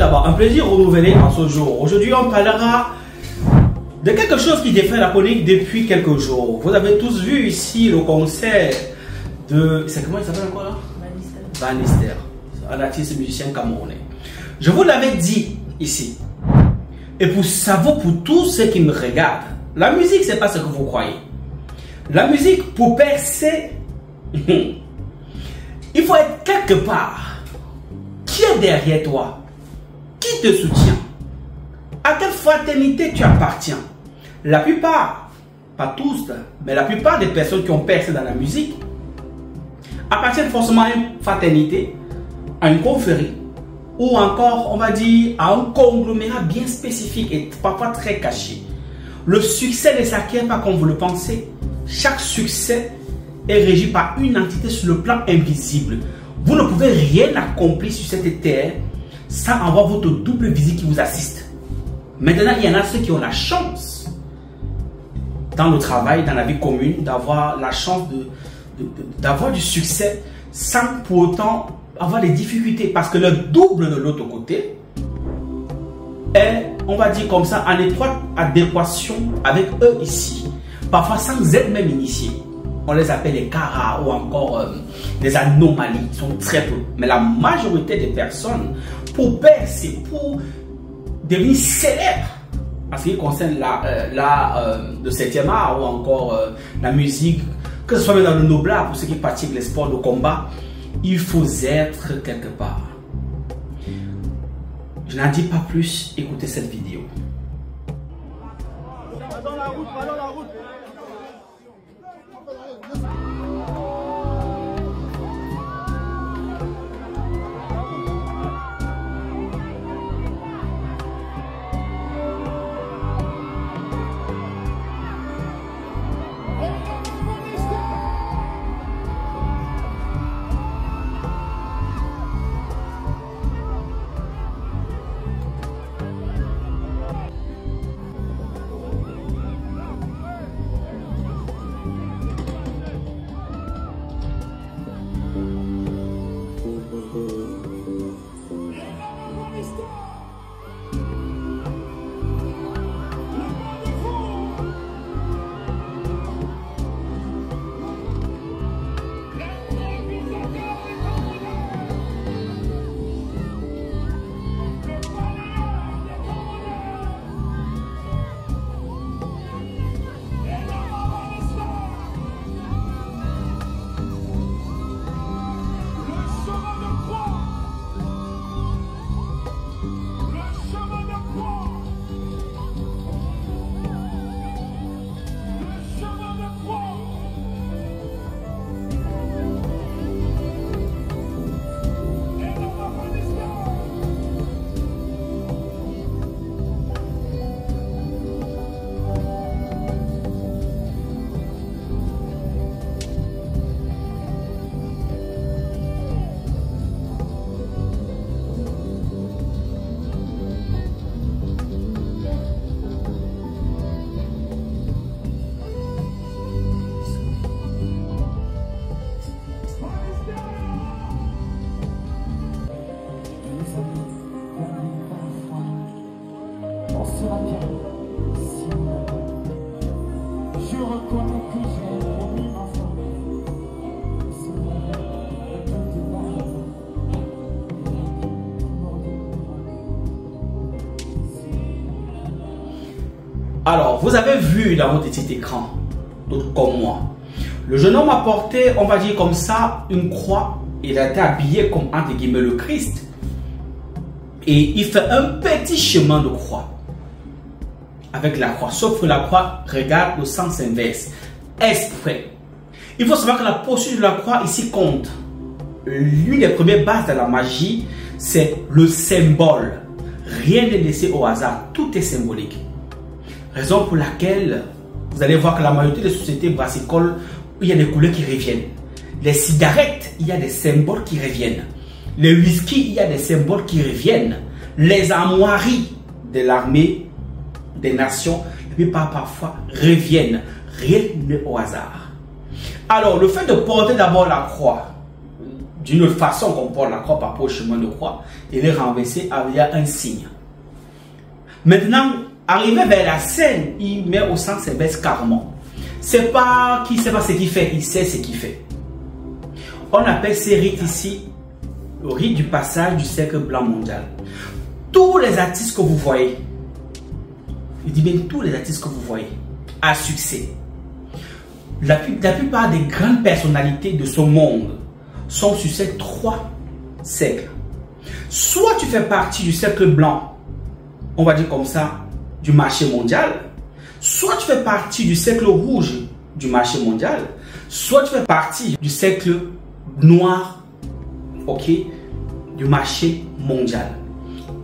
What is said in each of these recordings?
d'abord, un plaisir renouvelé en ce jour. Aujourd'hui, on parlera de quelque chose qui défait la chronique depuis quelques jours. Vous avez tous vu ici le concert de... C'est comment il s'appelle encore là? Van Lister, un artiste musicien camerounais. Je vous l'avais dit ici. Et pour ça vaut pour tous ceux qui me regardent. La musique, c'est pas ce que vous croyez. La musique, pour percer, il faut être quelque part. Qui est derrière toi? Qui te soutient? À quelle fraternité tu appartiens? La plupart, pas tous, mais la plupart des personnes qui ont percé dans la musique appartiennent forcément à une fraternité, à une confrérie, ou encore, on va dire, à un conglomérat bien spécifique et parfois très caché. Le succès ne s'acquiert pas comme vous le pensez. Chaque succès est régi par une entité sur le plan invisible. Vous ne pouvez rien accomplir sur cette terre sans avoir votre double visite qui vous assiste. Maintenant, il y en a ceux qui ont la chance, dans le travail, dans la vie commune, d'avoir la chance d'avoir du succès sans pour autant avoir des difficultés. Parce que le double de l'autre côté est, on va dire comme ça, en étroite adéquation avec eux ici. Parfois sans être même initiés. On les appelle les caras ou encore des anomalies. Ils sont très peu. Mais la majorité des personnes, pour percer, pour devenir célèbres, en ce qui concerne le 7e art ou encore la musique, que ce soit même dans le noble art, pour ceux qui pratiquent les sports de combat, il faut être quelque part. Je n'en dis pas plus, écoutez cette vidéo. Dans la route, dans la route. Je reconnais que j'ai promis ma femme. Alors, vous avez vu dans votre petit écran, d'autres comme moi, le jeune homme a porté, on va dire comme ça, une croix. Il a été habillé comme, entre guillemets, le Christ. Et il fait un petit chemin de croix avec la croix. Sauf que la croix regarde le sens inverse. Exprès. Il faut savoir que la posture de la croix ici compte. L'une des premières bases de la magie, c'est le symbole. Rien n'est laissé au hasard. Tout est symbolique. Raison pour laquelle vous allez voir que la majorité des sociétés brassicoles, il y a des couleurs qui reviennent. Les cigarettes, il y a des symboles qui reviennent. Les whisky, il y a des symboles qui reviennent. Les armoiries de l'armée des nations, et puis parfois reviennent. Rien n'est au hasard. Alors, le fait de porter d'abord la croix, d'une autre façon qu'on porte la croix par rapport au chemin de croix, il est renversé avec un signe. Maintenant, arrivé vers la scène, il met au centre ses vestes carrément. C'est pas qu'il ne sait pas ce qu'il fait, il sait ce qu'il fait. On appelle ces rites ici le rite du passage du cercle blanc mondial. Tous les artistes que vous voyez, je dis bien tous les artistes que vous voyez, à succès. La plupart des grandes personnalités de ce monde sont sur ces 3 cercles. Soit tu fais partie du cercle blanc, on va dire comme ça, du marché mondial, soit tu fais partie du cercle rouge du marché mondial, soit tu fais partie du cercle noir, ok, du marché mondial.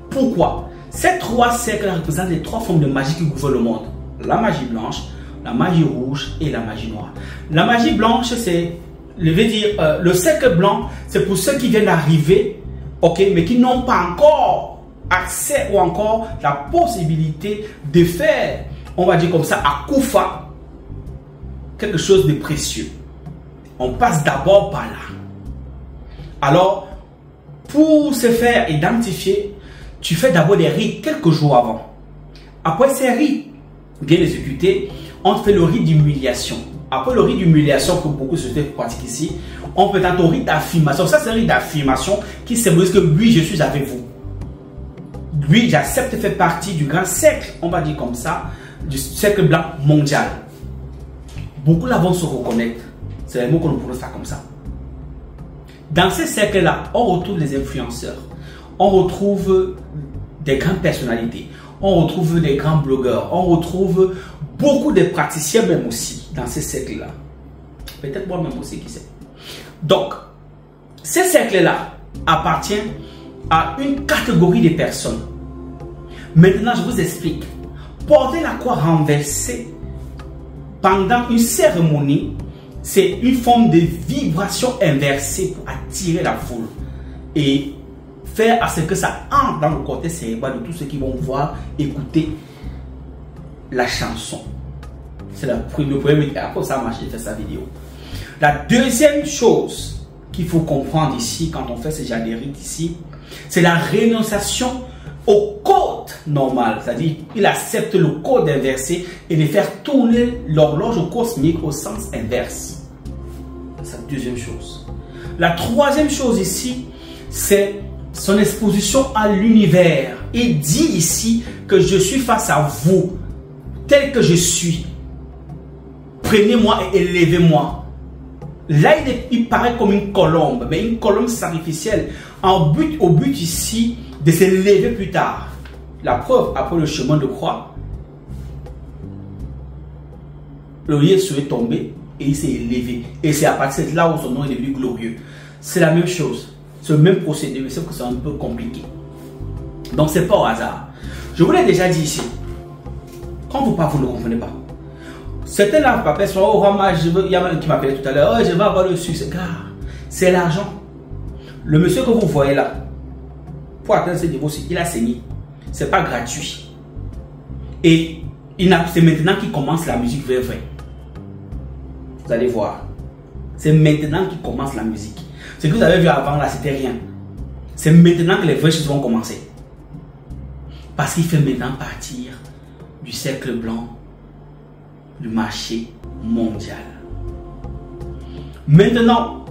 Pourquoi? Ces 3 cercles représentent les 3 formes de magie qui gouvernent le monde. La magie blanche, la magie rouge et la magie noire. La magie blanche, c'est, je vais dire, le cercle blanc, c'est pour ceux qui viennent d'arriver, ok, mais qui n'ont pas encore accès ou encore la possibilité de faire, on va dire comme ça, à Koufa, quelque chose de précieux. On passe d'abord par là. Alors, pour se faire identifier, tu fais d'abord des rites quelques jours avant. Après ces rites bien exécutés, on fait le rite d'humiliation. Après le rite d'humiliation que beaucoup de sociétés pratiquent ici, on peut tenter au rite d'affirmation. Ça, c'est un rite d'affirmation qui symbolise que oui, je suis avec vous. Oui, j'accepte de faire partie du grand cercle, on va dire comme ça, du cercle blanc mondial. Beaucoup là vont se reconnaître. C'est les mots qu'on prononce comme ça. Dans ces cercles-là, on retrouve les influenceurs. On retrouve des grandes personnalités. On retrouve des grands blogueurs. On retrouve beaucoup de praticiens même aussi dans ces cercles-là. Peut-être moi-même aussi, qui sait. Donc, ces cercles-là appartiennent à une catégorie de personnes. Maintenant, je vous explique. Porter la croix renversée pendant une cérémonie, c'est une forme de vibration inversée pour attirer la foule et faire à ce que ça entre dans le cortex cérébral de tous ceux qui vont voir, écouter la chanson. C'est le premier. Après ça marche, j'ai fait sa vidéo. La deuxième chose qu'il faut comprendre ici, quand on fait ce genre de rite ici, c'est la rénonciation au code normal. C'est-à-dire, il accepte le code inversé et de faire tourner l'horloge cosmique au sens inverse. C'est la deuxième chose. La troisième chose ici, c'est son exposition à l'univers. Il dit ici que je suis face à vous, tel que je suis. Prenez-moi et élevez-moi. Là, il paraît comme une colombe, mais une colombe sacrificielle, au but ici de s'élever plus tard. La preuve, après le chemin de croix, le Jésus est tombé et il s'est élevé. Et c'est à partir de là où son nom est devenu glorieux. C'est la même chose. C'est le même procédé, mais sauf que c'est un peu compliqué. Donc, c'est pas au hasard. Je vous l'ai déjà dit ici. Quand vous parlez, vous ne comprenez pas. Certains là, papa, sont au ramage. Il y a un qui m'appelait tout à l'heure. Oh, je vais avoir le succès. C'est l'argent. Le monsieur que vous voyez là, pour atteindre ce niveau, il a saigné. C'est pas gratuit. Et c'est maintenant qu'il commence la musique vraie. Vous allez voir. C'est maintenant qu'il commence la musique. Ce que vous avez vu avant là, c'était rien. C'est maintenant que les vraies choses vont commencer. Parce qu'il fait maintenant partir du cercle blanc du marché mondial. Maintenant,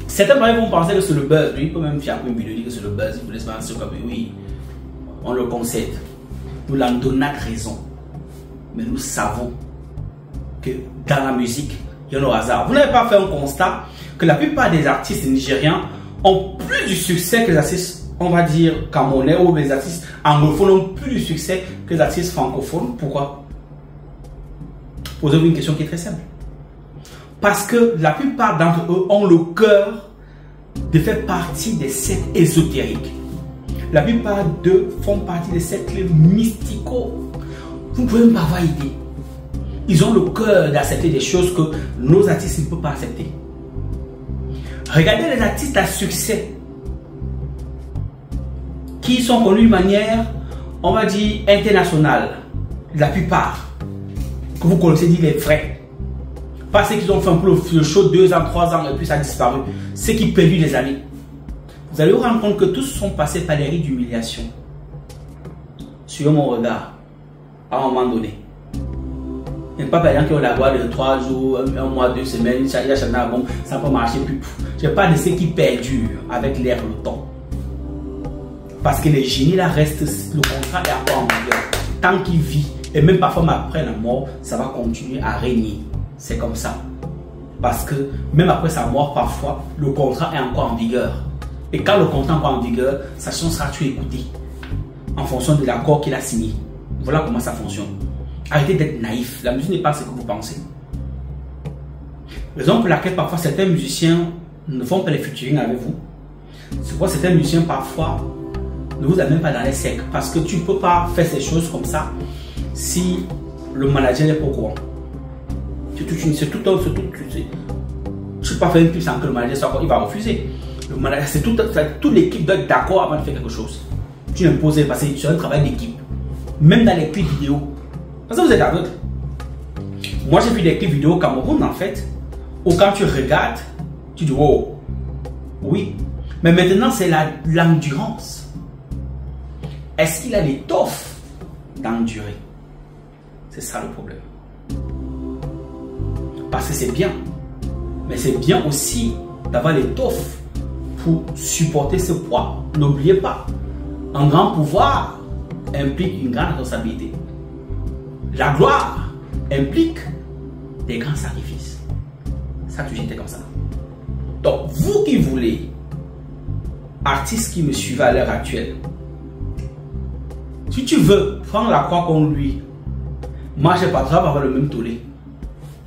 certains vont penser que c'est le buzz. Lui, il peut même faire une vidéo dire que c'est le buzz. Il vous laisse penser comme oui, on le concède. Nous l'avons donné raison. Mais nous savons que dans la musique, il y a le hasard. Vous n'avez pas fait un constat que la plupart des artistes nigérians ont plus de succès que les artistes, on va dire, camerounais ou les artistes anglophones ont plus de succès que les artistes francophones. Pourquoi? Posez-vous une question qui est très simple. Parce que la plupart d'entre eux ont le cœur de faire partie des sectes ésotériques. La plupart d'eux font partie des cercles mysticaux. Vous ne pouvez même pas avoir idée. Ils ont le cœur d'accepter des choses que nos artistes ne peuvent pas accepter. Regardez les artistes à succès qui sont connus de manière, on va dire, internationale. La plupart que vous connaissez, dit les vrais. Pas ceux qui ont fait un peu le show 2 ans, 3 ans et puis ça a disparu. Ceux qui perdent des années. Vous allez vous rendre compte que tous sont passés par les rites d'humiliation. Sur mon regard, à un moment donné. Il n'y a pas par exemple qui ont la voix de 3 jours, 1 mois, 2 semaines, ça n'a pas marché plus. Je parle de ceux qui perdurent avec l'air, le temps. Parce que les génies là restent, le contrat est encore en vigueur. Tant qu'il vit, et même parfois après la mort, ça va continuer à régner. C'est comme ça. Parce que même après sa mort, parfois, le contrat est encore en vigueur. Et quand le contrat est encore en vigueur, sa chance sera-tu écoutée en fonction de l'accord qu'il a signé. Voilà comment ça fonctionne. Arrêtez d'être naïf. La musique n'est pas ce que vous pensez. Raison pour laquelle parfois certains musiciens ne font pas les featuring avec vous. C'est pourquoi certains musiciens parfois ne vous amènent pas dans les cercles. Parce que tu ne peux pas faire ces choses comme ça si le manager n'est pas au courant. Je ne peux pas faire une pub sans que le manager soit d'accord. Il va refuser. Le manager, c'est toute l'équipe doit être d'accord avant de faire quelque chose. Tu n'imposes pas, c'est un travail d'équipe. Même dans les clips vidéo. Parce que vous êtes aveugle. Moi j'ai vu des clips vidéo au Cameroun en fait, où quand tu regardes, tu dis wow. Oui. Mais maintenant c'est l'endurance. Est-ce qu'il a l'étoffe d'endurer? C'est ça le problème. Parce que c'est bien. Mais c'est bien aussi d'avoir l'étoffe pour supporter ce poids. N'oubliez pas, un grand pouvoir implique une grande responsabilité. La gloire implique des grands sacrifices. Ça a toujours été comme ça. Donc, vous qui voulez, artistes qui me suivent à l'heure actuelle, si tu veux prendre la croix comme lui, moi je ne vais pas avoir le même tollé.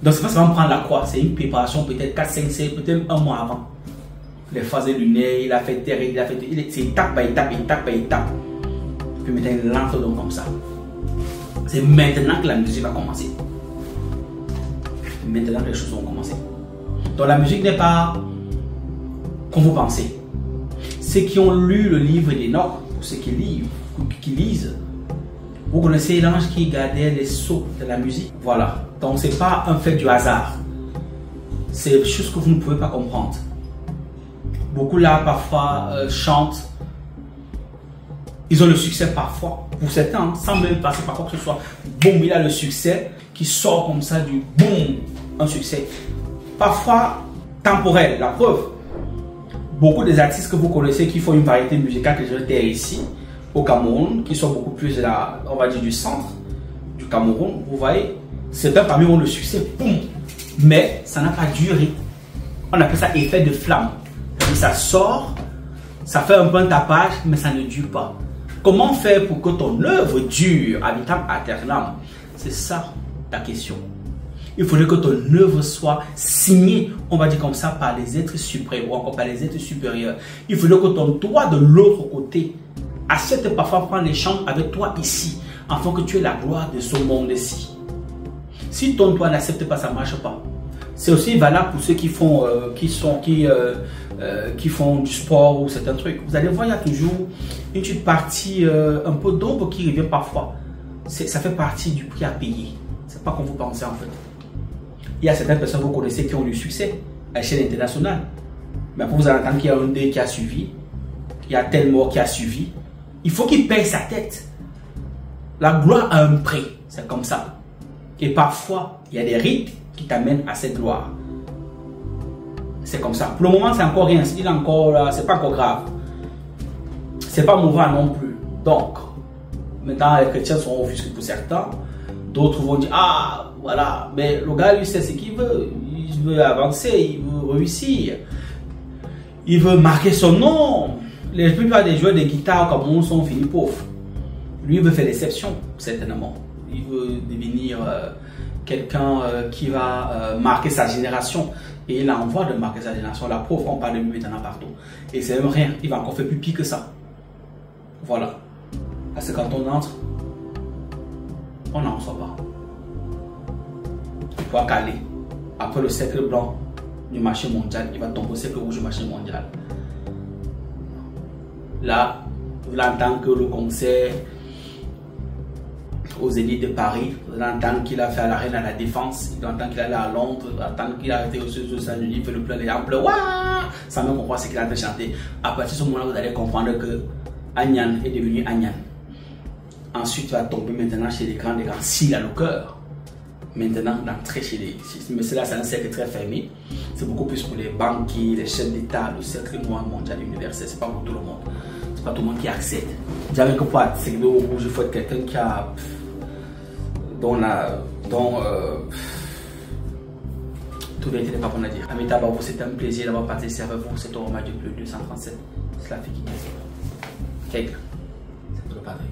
Donc, c'est pas seulement prendre la croix, c'est une préparation peut-être 4, 5, 6, peut-être un mois avant. Les phases lunaires, il a fait terre, c'est étape par étape, étape par étape. Puis maintenant, il lance donc comme ça. C'est maintenant que la musique va commencer. Maintenant que les choses vont commencer. Donc la musique n'est pas comme vous pensez. Ceux qui ont lu le livre d'Enoch, pour ceux qui lisent, vous connaissez l'ange qui gardait les sceaux de la musique. Voilà. Donc c'est pas un fait du hasard. C'est des choses que vous ne pouvez pas comprendre. Beaucoup là parfois chantent. Ils ont le succès parfois, pour certains, sans même passer par quoi que ce soit. Boum, il a le succès qui sort comme ça du boum, un succès. Parfois temporel, la preuve. Beaucoup des artistes que vous connaissez qui font une variété musicale que je vais taire ici, au Cameroun, qui sont beaucoup plus de la, on va dire, du centre du Cameroun, vous voyez, certains parmi eux ont le succès, boum, mais ça n'a pas duré. On appelle ça effet de flamme. Ça sort, ça fait un bon tapage, mais ça ne dure pas. Comment faire pour que ton œuvre dure à vitam aeternam? C'est ça ta question. Il faudrait que ton œuvre soit signée, on va dire comme ça, par les êtres suprêmes ou encore par les êtres supérieurs. Il faudrait que ton droit de l'autre côté accepte parfois prendre l'échange avec toi ici, afin que tu aies la gloire de ce monde-ci. Si ton droit n'accepte pas, ça ne marche pas. C'est aussi valable pour ceux qui font, qui font du sport ou certains trucs. Vous allez voir, il y a toujours une petite partie un peu d'ombre qui revient parfois. Ça fait partie du prix à payer. C'est pas comme vous pensez en fait. Il y a certaines personnes que vous connaissez qui ont du succès à l'échelle internationale. Mais pour vous entendre qu'il y a un dé qui a suivi, il y a tel mort qui a suivi, il faut qu'il paye sa tête. La gloire a un prix, c'est comme ça. Et parfois, il y a des rites qui t'amènent à cette gloire. C'est comme ça. Pour le moment, c'est encore rien. C'est pas encore grave. C'est pas mauvais non plus. Donc, maintenant, les chrétiens sont offusqués pour certains. D'autres vont dire, ah, voilà. Mais le gars, lui, sait ce qu'il veut. Il veut avancer, il veut réussir. Il veut marquer son nom. La plupart des joueurs de guitare comme nous sont finis pauvres. Lui, il veut faire l'exception, certainement. Il veut devenir quelqu'un qui va marquer sa génération. Et il a envie de marquer sa génération. La pauvre, on parle de lui maintenant partout. Et c'est même rien. Il va encore faire plus pire que ça. Voilà. Parce que quand on entre, on n'en sort pas. Il faut caler. Après le cercle blanc du marché mondial, il va tomber au cercle rouge du marché mondial. Là, vous l'entendez que le concert, au Zénith de Paris, l'entendre qu'il a fait à la Reine à la Défense, l'entendre qu'il allait à Londres, l'entendre qu'il a été au Saint-Denis, fait le plein des amples, waouh, sans même comprendre ce qu'il a en train de chanter. À partir de ce moment-là, vous allez comprendre que Agnan est devenu Agnan. Ensuite, tu vas tomber maintenant chez les grands, s'il a le cœur. Maintenant, d'entrer chez les... Mais cela, c'est un cercle très fermé. C'est beaucoup plus pour les banquiers, les chefs d'État, le cercle noir mondial universel. C'est pas pour tout le monde. C'est pas tout le monde qui accède. J'avais que pour accéder au rouge, il faut être quelqu'un qui a... tout vérité n'est pas bon à dire. Amita Babou, c'était un plaisir d'avoir participé avec vous. C'est au match de plus 237. C'est la fille qui gagne. Kegel. C'est tout le pareil.